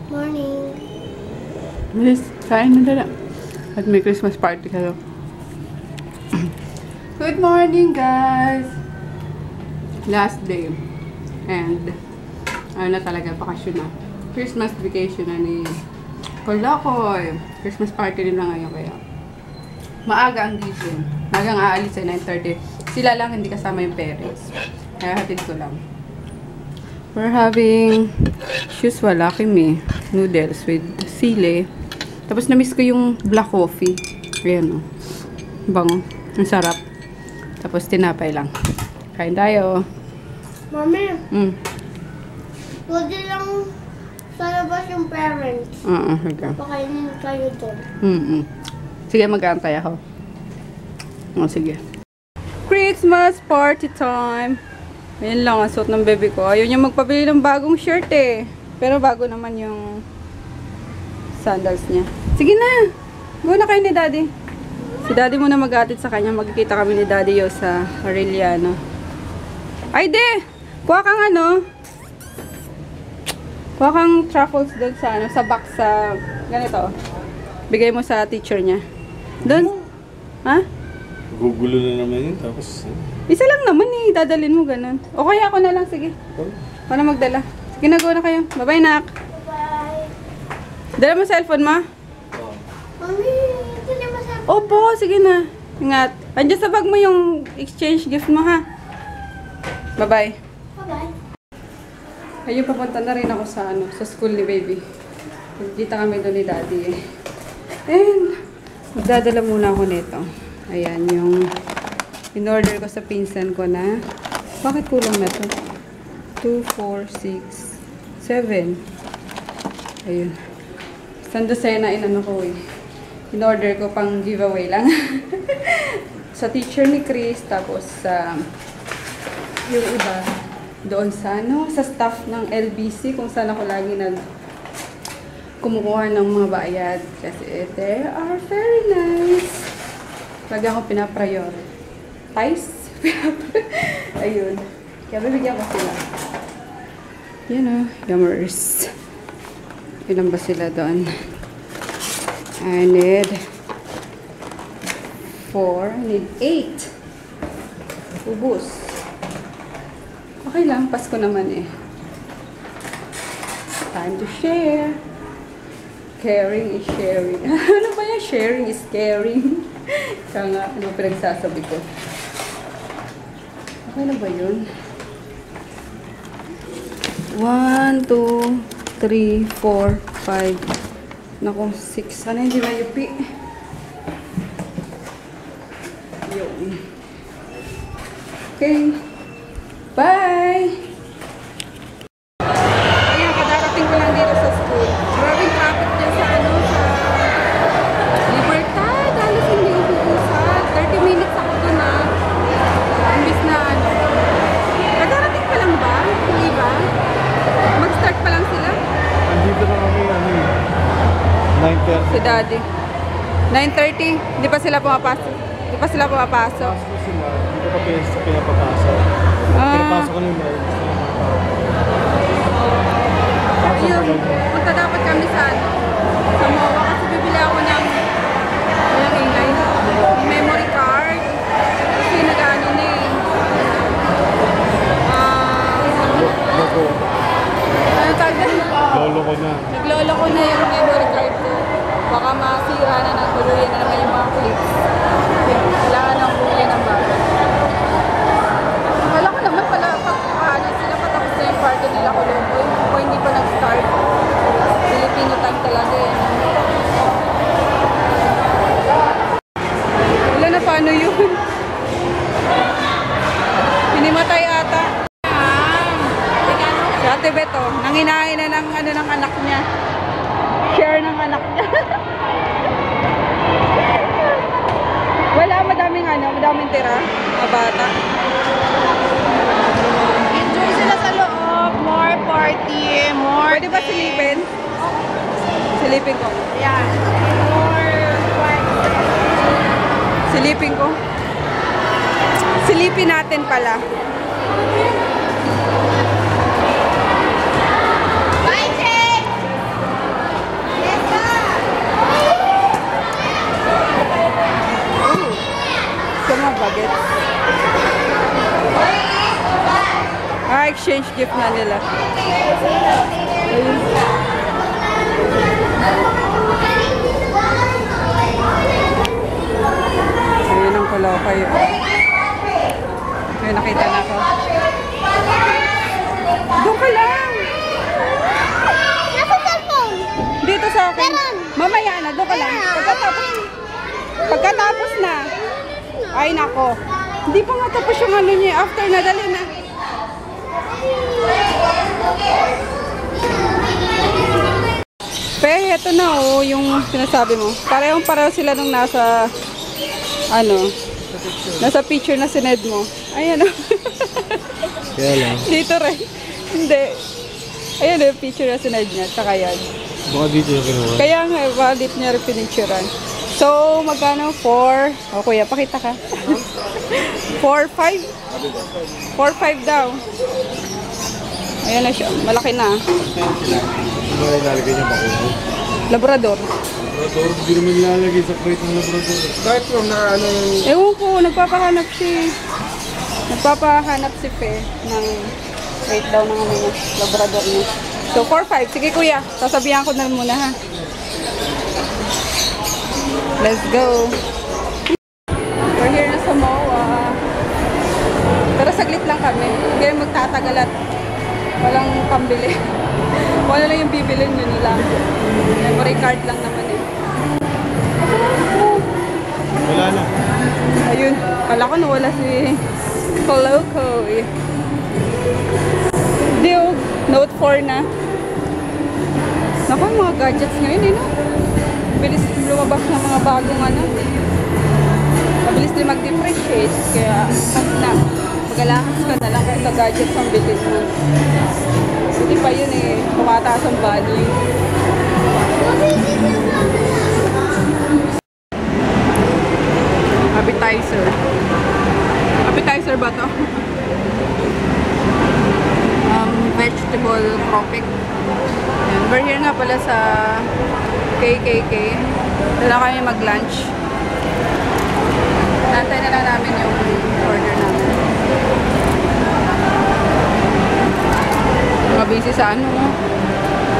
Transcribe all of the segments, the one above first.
Morning. Bilis, kain na dala. At may Christmas party kayo. Good morning, guys! Last day. And, ano na talaga, bakasyon na. Christmas vacation na ni Kolokoy. Christmas party rin na ngayon kaya. Maaga ang gising. Maagang aalis ay 9:30. Sila lang, hindi kasama yung parents. Kaya hatid ko lang. We're having usual Kimi noodles with sile. Tapos na-miss ko yung black coffee. Ayan o. Bango. Ang sarap. Tapos tinapay lang. Kain tayo. Mami, pwede lang sa labas yung parents. Okay. Pakainin kayo doon. Sige, mag-aantay ako. Sige. Christmas party time! Ayan lang ang suot ng baby ko. Ayaw niya magpabili ng bagong shirt eh. Pero bago naman yung sandals niya. Sige na! Go na kayo ni Daddy. Si Daddy muna mag-atid sa kanya. Magkikita kami ni Daddy yo sa Arellano. Ay, de! Kuha kang kuha kang truffles doon sa sa box sa ganito. Bigay mo sa teacher niya. Doon? Ha? Gugulo na naman yun. Tapos... Isa lang naman eh. Dadalhin mo ganun. O kaya ako na lang. Sige. Para magdala. Sige na, go na kayo. Bye-bye, nak. Bye. Dala mo cellphone, ma? Mami, hindi mo sa... Opo, sige na. Ingat. Andiyan sa bag mo yung exchange gift mo, ha? Bye-bye. Bye-bye. Ayun, papunta na rin ako sa sa school ni baby. Kita kami doon ni Daddy eh. And, magdadala muna ako nito. Ayan, yung in-order ko sa pinsan ko na. Bakit kulang na to? 2, 4, 6, 7. Ayun. Sandosena inano ko eh. In-order ko pang giveaway lang. Sa teacher ni Chris, tapos sa yung iba doon sa sa staff ng LBC kung saan ako lagi kumukuha ng mga bayad kasi they are very nice. Lagi ako pinaprioritize. Ayun. Kaya bibigyan ko sila. Yan o, yummers. Ilan ba sila doon? I need 4. I need 8. Ubus. Okay lang, Pasko naman eh. Time to share. Caring is sharing. Ano ba yan? Sharing is caring. Kaya nga, ano pinagsasabi ko. Okay na ba yun? 1, 2, 3, 4, 5. Naku, 6. Sana hindi mayupi. Yun. Okay. Bye! Ayan, kadarating ko lang dito sa school. Maraming traffic dyan sa sa Libertad. Halos hindi ubusan. 30 minutes ako doon imbis na kadarating pa lang ba? Hindi ba? Mag-start pa lang sila? Andito na kami, 9:30. Si Daddy. 9:30? Hindi pa sila pumapasok? Hindi pa sila pumapasok? Pasok sila, hindi ko pa pinapapasok. Pinapasok ko na yung mga Ayun, punta dapat kami sa MOA kasi bibili ako ng ingay. Memory card. Kasi nag-ano na eh. Ano tawag na? lolo ko na. Naglolo ko na yung memory card ko. Baka masira na ng tuluyan na naman yung mga clips. Kailangan ng tuluyan ng bagay. Wala ko naman pala sila patapos na yung party nila ko loko. O hindi pa nag-start. Filipino time talaga eh. Wala na paano yun? Hinimatay ata. Si Ate Beto, nanginain na ng ng anak niya. Share ng anak niya. Wala, madaming tira. Mga bata. Enjoy sila sa loob. More party. More Pwede ba silipin? Silipin ko. Yan. More party. Silipin ko. Silipin natin pala. Bye, Jake! lunch gift na nila. Ayun. Ayun ang pala kayo. Ayun, nakita na ako. Doon ka lang! Nasa cellphone. Dito sa akin. Mamaya na, doon ka lang. Pagkatapos na. Ay, nako. Hindi pa nga tapos yung ano niya. After na, dali na. Pero ito na oh, yung sinasabi mo. Pareho sila nung nasa, ano, nasa picture na sined mo. Ayan oh. Kaya lang. Dito rin. Hindi. Ayan yung picture na sined niya. Tsaka yan. Baka dito yung kinuha. Kaya nga, valid niya rin pinicturean. So, magkano? 4. O kuya, pakita ka. 4-5? 4-5 daw. Ayan na siya. Malaki na. Ano na ilalagay niya bakuna? Labrador. Labrador? Hindi naman ilalagay sa crate ng Labrador. Kahit yung na ano yung... Ewan ko, nagpapahanap si Fe ng rate daw ng ano niya, Labrador niya. So, 4-5. Sige kuya, sasabihan ko na muna ha. Let's go. We're here na sa MOA. Pero saglit lang kami. Hindi kami magtatagal at walang pambili. Wala lang yung bibilin, yun lang. Memory card lang naman eh. Wala na. Ayun, kala ko nawala si Coloco eh. Deal, Note 4 na. Naku, mga gadgets ngayon eh, no? Bilis lumabas ng mga bagong ano. Mabilis din mag-depreciate. Kaya, na, mag-alahas ka na lang kahit sa gadgets ang bilis mo. Hindi pa yun eh, tumataas ang value. Appetizer. Appetizer ba to? Vegetable croquet. Yan. We're here nga pala sa KKK. Dala kami mag-lunch. Nantay na lang namin yung order namin. Mga busy sa ano,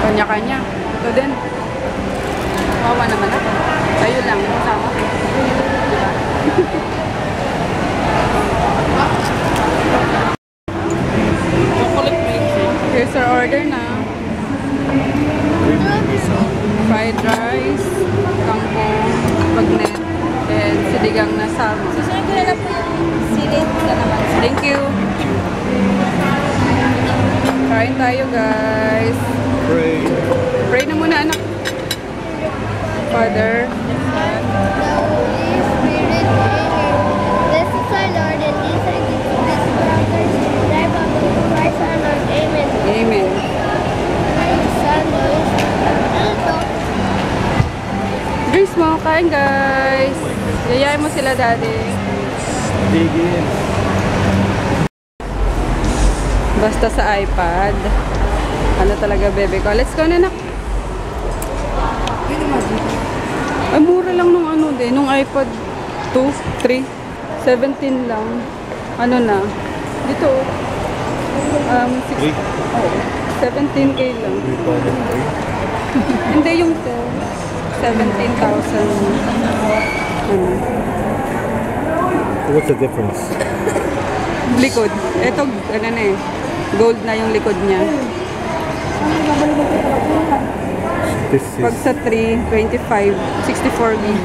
kanya-kanya. Ito din. Kawawa naman ako. Tayo lang, kasama ko. Diba? Chocolate milk. Here's our order na. Fried rice, kangkong, bagnet, and sinigang na salmon. Susunod ko na lang po yung silid ka naman. Thank you. Kain tayo guys. Pray. Pray na muna anak. Father. This is our Lord and these are the best brothers. Thy Bible, Christ our Lord. Amen. Amen. Drinks mo, kain guys. Yayain mo sila daddy. Digin. Basta sa iPad. Ano talaga bebe ko. Let's go na nak. Ay mura lang nung ano din. Nung iPad 2, 3, 17 lang. Ano na. Dito. 3. 17K lang. Hindi yung 17,000. What's the difference? Likod. Ito, ano na eh. Gold na yung likod niya. This Pag is... sa 3, 25, 64 gig.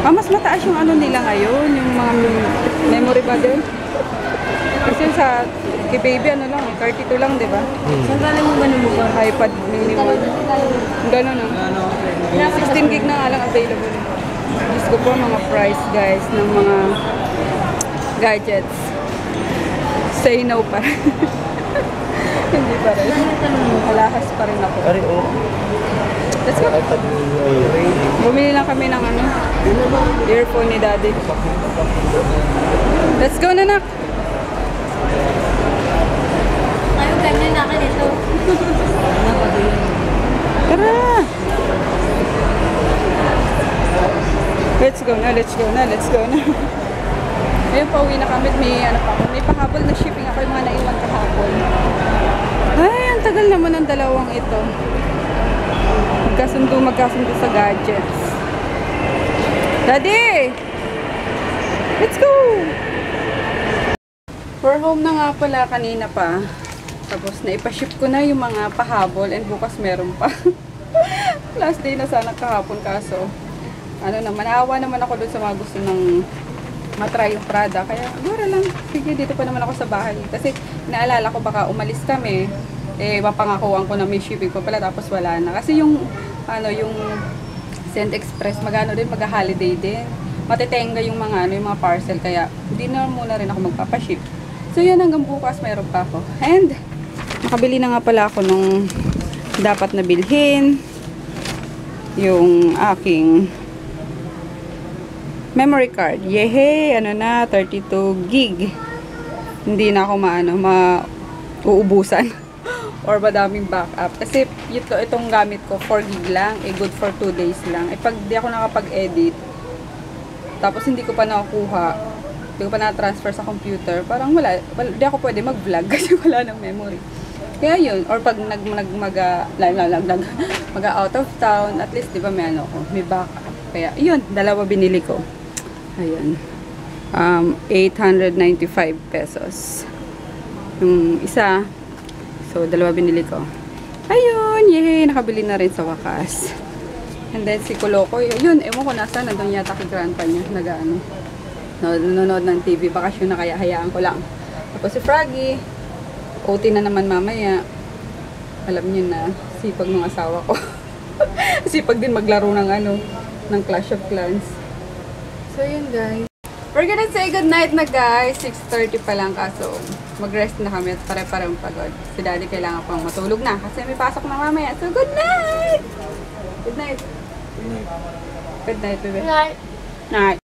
Mas mataas yung ano nila ngayon. Yung mga memory ba din? Kasi sa kay baby ano lang, 32 lang, di ba? Saan ka lang mo ganun mo ba? iPad mini 1. Gano'n na. 16 gig na nga lang available. Diyos ko po mga price guys ng mga gadgets. Say no pa rin. Hindi pa rin. Alahas pa rin ako. Let's go. Bumili lang kami ng ano, earphone ni daddy. Let's go na nak. Ayaw ganyan na ka nito. Tara! Let's go na, let's go na, let's go na. Ngayon pauwi na kami. May ano pa ako. May pahabol na shipping ako yung mga naiwan kahapon. Ay, ang tagal naman ng dalawang ito. Magkasundo sa gadgets. Daddy! Let's go! We're home na nga pala kanina pa. Tapos naipaship ko na yung mga pahabol and bukas meron pa. Last day na sana kahapon kaso. Ano naman, naawa naman ako doon sa mga gusto ng matry yung Prada. Kaya, gura lang. Sige, dito pa naman ako sa bahay. Kasi, naalala ko baka umalis kami. Mapangakuan ko na may shipping pa pala. Tapos wala na. Kasi yung, yung Send Express, magano din, mag-holiday din. Matitenga yung mga, yung mga parcel. Kaya, hindi na muna rin ako magpapaship. So, yan hanggang bukas meron pa ako. And, nakabili na nga pala ako nung dapat na bilhin. Yung aking memory card. Yehey! Ano na, 32 gig. Hindi na ako mauubusan. Or madaming backup. Kasi itong gamit ko, 4 gig lang. Good for 2 days lang. Pag di ako nakapag-edit, tapos hindi ko pa nakukuha, hindi ko pa na-transfer sa computer, parang di ako pwede mag-vlog kasi wala ng memory. Kaya yun. Or pag mag-out of town, at least, di ba, may may backup. Kaya, yun, dalawa binili ko. Ayan. 895 pesos. Yung isa, so, dalawa binili ko. Ayun, yay! Nakabili na rin sa wakas. And then, si Kuloko, yun, ewan ko nasa, nandun yata kay grandpa niya, nanonood ng TV, bakasyon na kaya hayaan ko lang. Tapos si Froggy, OT na naman mamaya. Alam niyo na, sipag ng asawa ko. Sipag din maglaro ng Clash of Clans. So, yun guys. We're gonna say goodnight na guys. 6:30 pa lang kaso mag-rest na kami at pare-parang pagod. Si Daddy kailangan pang matulog na kasi may pasok na mamaya. So, good night! Good night. Good night, baby. Night. Night.